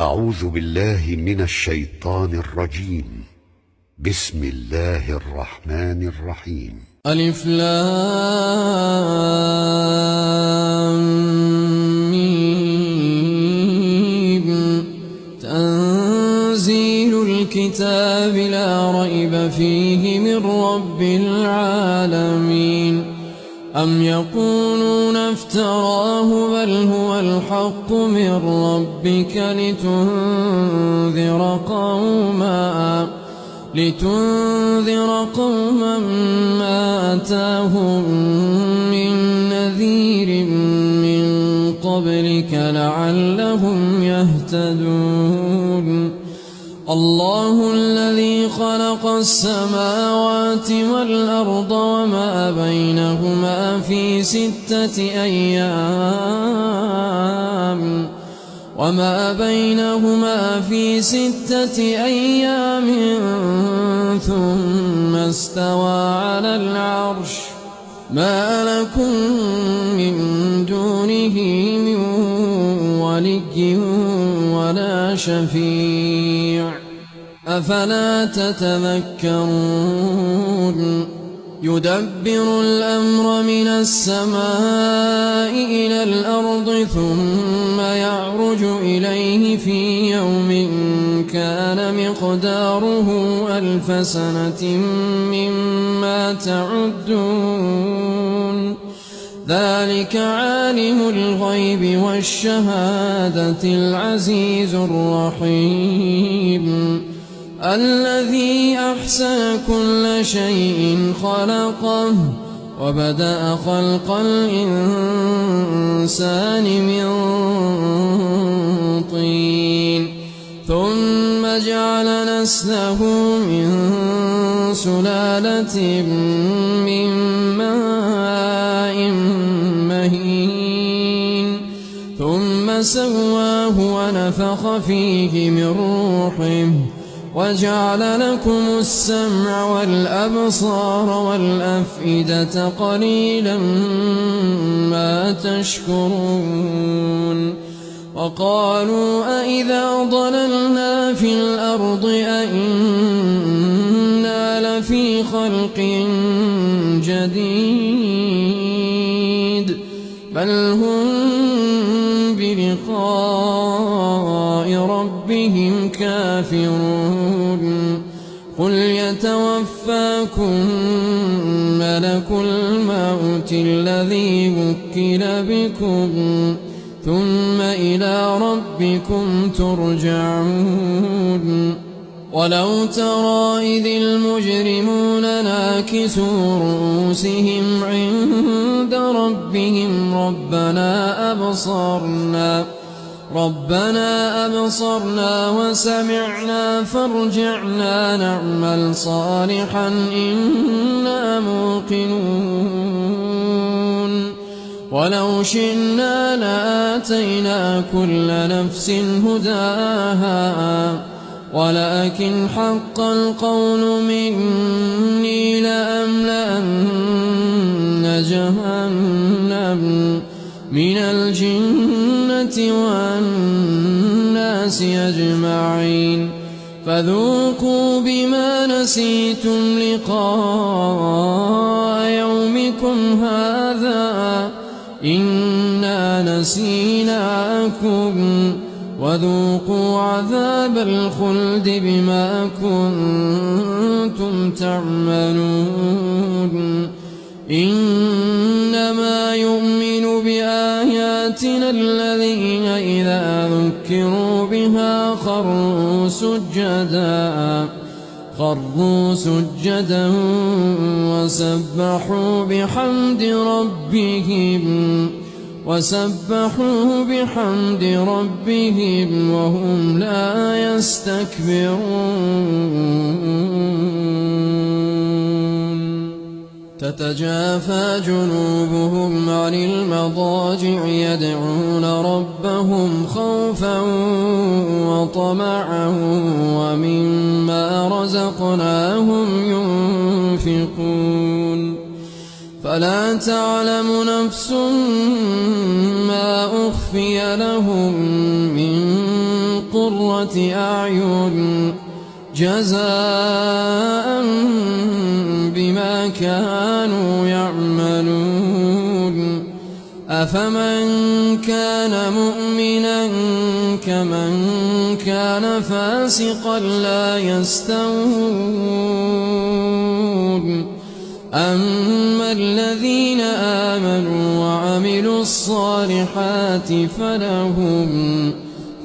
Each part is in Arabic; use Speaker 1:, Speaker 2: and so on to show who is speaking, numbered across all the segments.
Speaker 1: أعوذ بالله من الشيطان الرجيم. بسم الله الرحمن الرحيم.
Speaker 2: ألف لام ميم. تنزيل الكتاب لا ريب فيه من رب العالمين. أم يقولون افتراه بل هو الحق من ربك لتنذر قوما ما أتاهم من نذير من قبلك لعلهم يهتدون. الله الذي خلق السماوات والأرض وما بينهما في 6 أيام ثم استوى على العرش. ما لكم من دونه من ولي ولا شفيع أفلا تتذكرون. يدبر الأمر من السماء إلى الأرض ثم يعرج إليه في يوم كان مقداره 1000 سنة مما تعدون. ذلك عالم الغيب والشهادة العزيز الرحيم. الذي أحسن كل شيء خلقه وبدأ خلق الإنسان من طين ثم جعل نسله من سلالة من ماء مهين ثم سواه ونفخ فيه من روحه وجعل لكم السمع والأبصار والأفئدة قليلا ما تشكرون. وقالوا أإذا ضللنا في الأرض أإنا لفي خلق جديد بل هم بلقاء ربهم كافرون. قل يتوفاكم ملك الموت الذي وكل بكم ثم إلى ربكم ترجعون. ولو ترى إذ المجرمون ناكسوا رؤوسهم عند ربهم ربنا أبصرنا وسمعنا فارجعنا نعمل صالحا إنا موقنون. ولو شئنا لآتينا كل نفس هداها ولكن حق القول مني لأملأن جهنم من الجنة والناس أجمعين. فذوقوا بما نسيتم لقاء يومكم هذا إنا نسيناكم وذوقوا عذاب الخلد بما كنتم تعملون. إنما يؤمن بآياتنا الذين إذا ذكروا بها خروا سجدا وسبحوا بحمد ربهم وهم لا يستكبرون. تتجافى جنوبهم عن المضاجع يدعون ربهم خوفا وطمعا ومما رزقناهم ينفقون. فلا تعلم نفس ما أخفي لهم من قرة أعين جزاء بما كانوا يعملون أفمن كان مؤمنا كمن كان فاسقا لا يستوون أما الذين آمنوا وعملوا الصالحات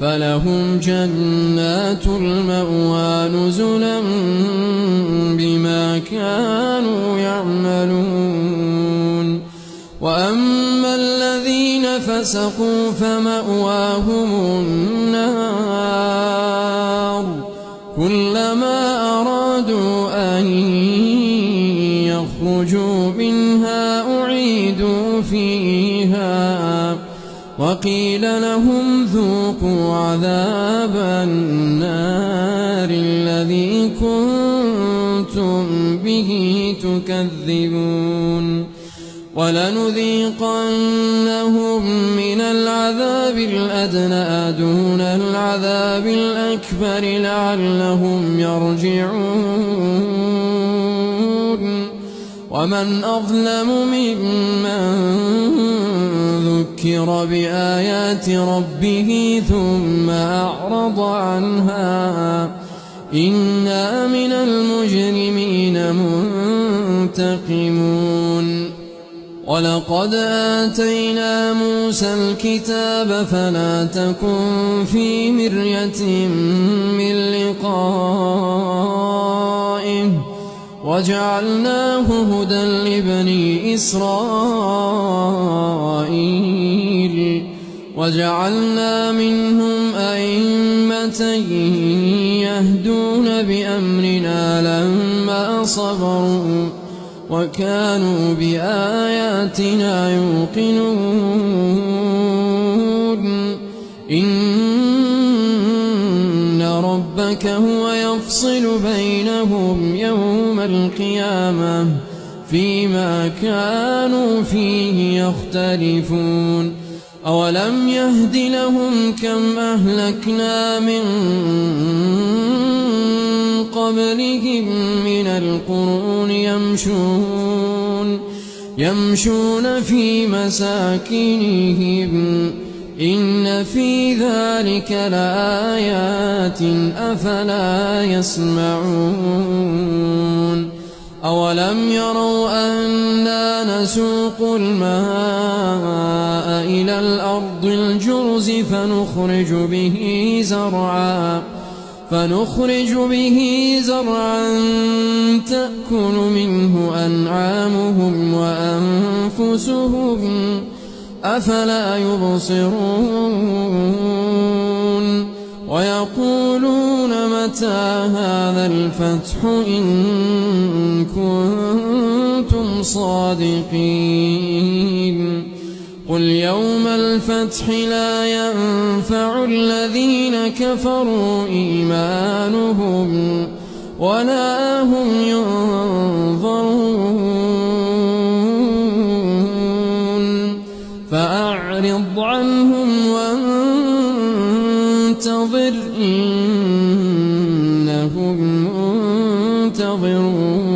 Speaker 2: فلهم جنات المأوى نزلا بما كانوا يعملون وأما الذين فسقوا فمأواهم النار كلما أرادوا أن يخرجوا منها أعيدوا فيها وقيل لهم ذوقوا عذاب النار الذي كنتم به تكذبون ولنذيقنهم من العذاب الأدنى دون العذاب الأكبر لعلهم يرجعون ومن أظلم ممن ذكر بآيات ربه ثم أعرض عنها إنا من المجرمين منتقمون ولقد آتينا موسى الكتاب فلا تكن في مرية من لقائه وجعلناه هدى لبني إسرائيل وجعلنا منهم أئمة يهدون بأمرنا لما صبروا وكانوا بآياتنا يوقنون إن ربك هو يفصل بينهم يوم القيامة فيما كانوا فيه يختلفون أولم يهد لهم كم أهلكنا من قبلهم من القرون يمشون في مساكنهم إن في ذلك لآيات أفلا يسمعون أولم يروا أنا نسوق الماء إلى الأرض الجرز فنخرج به زرعا تأكل منه أنعامهم وأنفسهم أفلا يبصرون ويقولون متى هذا الفتح إن كنتم صادقين قل يوم الفتح لا ينفع الذين كفروا إيمانهم ولا هم ينظرون فأعرض عنهم وانتظر إنهم منتظرون